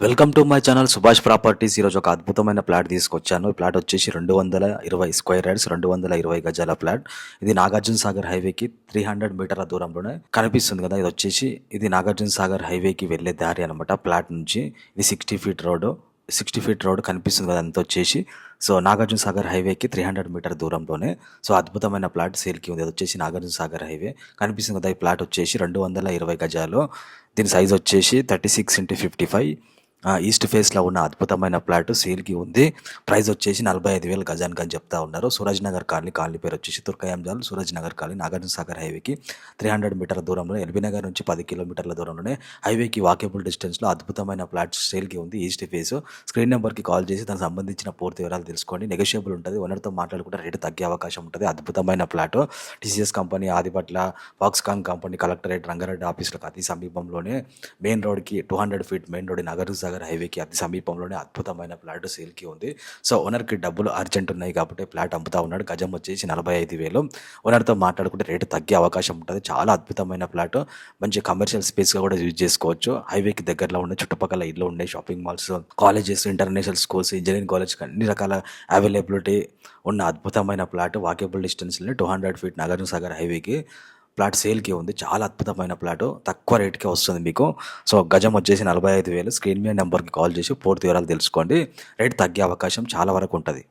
Welcome to my channel Subhash properties. ఈరోజు ఒక అద్భుతమైన ప్లాట్ తీసుకొచ్చాను. ఈ ప్లాట్ వచ్చేసి 220 స్క్వేర్ యార్డ్స్, 220 గజాల ప్లాట్. ఇది నాగార్జున సాగర్ హైవేకి 300 మీటర్ల దూరంలోనే కనిపిస్తుంది కదా. ఇది నాగార్జున సాగర్ హైవేకి వెళ్ళే దారి అనమాట. ప్లాట్ నుంచి ఇది 60 ఫీట్ రోడ్ కనిపిస్తుంది కదా. అంత వచ్చేసి నాగార్జున సాగర్ హైవేకి 300 మీటర్ దూరంలోనే అద్భుతమైన ప్లాట్ సేల్కి ఉంది. అది వచ్చేసి నాగార్జున సాగర్ హైవే కనిపిస్తుంది కదా. ఈ ప్లాట్ వచ్చేసి 220 గజాలు. దీని సైజ్ వచ్చేసి 36x55 ఈస్ట్ ఫేస్లో ఉన్న అద్భుతమైన ప్లాట్ సేల్కి ఉంది. ప్రైస్ వచ్చేసి 45,000 గజానికి అని చెప్తా ఉన్నారు. సూరజ్ నగర్ కాలనీ పేరు వచ్చేసి తుర్కయాంజాల్ సూరజ్ నగర్ కాలనీ, నాగార్జున సాగర్ హైవేకి 300 మీటర్ల దూరంలో, ఎల్బీ నగర్ నుంచి 10 కిలోమీటర్ల దూరంలోనే హైవేకి వాకేబుల్ డిస్టెన్స్లో అద్భుతమైన ప్లాట్ సేల్కి ఉంది. East face. స్క్రీన్ నెంబర్కి కాల్ చేసి దానికి సంబంధించిన పూర్తి వివరాలు తెలుసుకోండి. నెగోషియబుల్ ఉంటుంది. ఓనర్తో మాట్లాడుకుంటే రేటు తగ్గే అవకాశం ఉంటుంది. అద్భుతమైన plot TCS company, Adibatla, Foxconn company, collectorate, Rangareddy ఆఫీసులకు అతి సమీపంలోనే, మెయిన్ రోడ్కి 200 feet main road, Nagarjuna Sagar హైవేకి అతి సమీపంలోనే అద్భుతమైన ప్లాట్ సేల్కి ఉంది. ఓనర్కి డబ్బులు అర్జెంట్ ఉన్నాయి కాబట్టి ప్లాట్ అమ్ముతా ఉన్నాడు. గజం వచ్చేసి 45,000. ఓనర్తో మాట్లాడుకుంటే రేటు తగ్గే అవకాశం ఉంటుంది. చాలా అద్భుతమైన ప్లాట్. మంచి కమర్షియల్ స్పేస్గా కూడా యూజ్ చేసుకోవచ్చు. హైవేకి దగ్గరలో ఉండే చుట్టుపక్కల ఇల్లు ఉండే shopping malls, colleges, international schools, engineering college, అన్ని రకాల అవైలబిలిటీ ఉన్న అద్భుతమైన ప్లాట్. వాకేబుల్ డిస్టెన్స్లో 200 ఫీట్ నాగార్జున సాగర్ హైవేకి ప్లాట్ సేల్కి ఉంది. చాలా అద్భుతమైన ప్లాట్. తక్కువ రేట్కే వస్తుంది మీకు. గజం వచ్చేసి 45,000. స్క్రీన్ మీద నెంబర్కి కాల్ చేసి పూర్తి వివరాలు తెలుసుకోండి. రేట్ తగ్గే అవకాశం చాలా వరకు ఉంటుంది.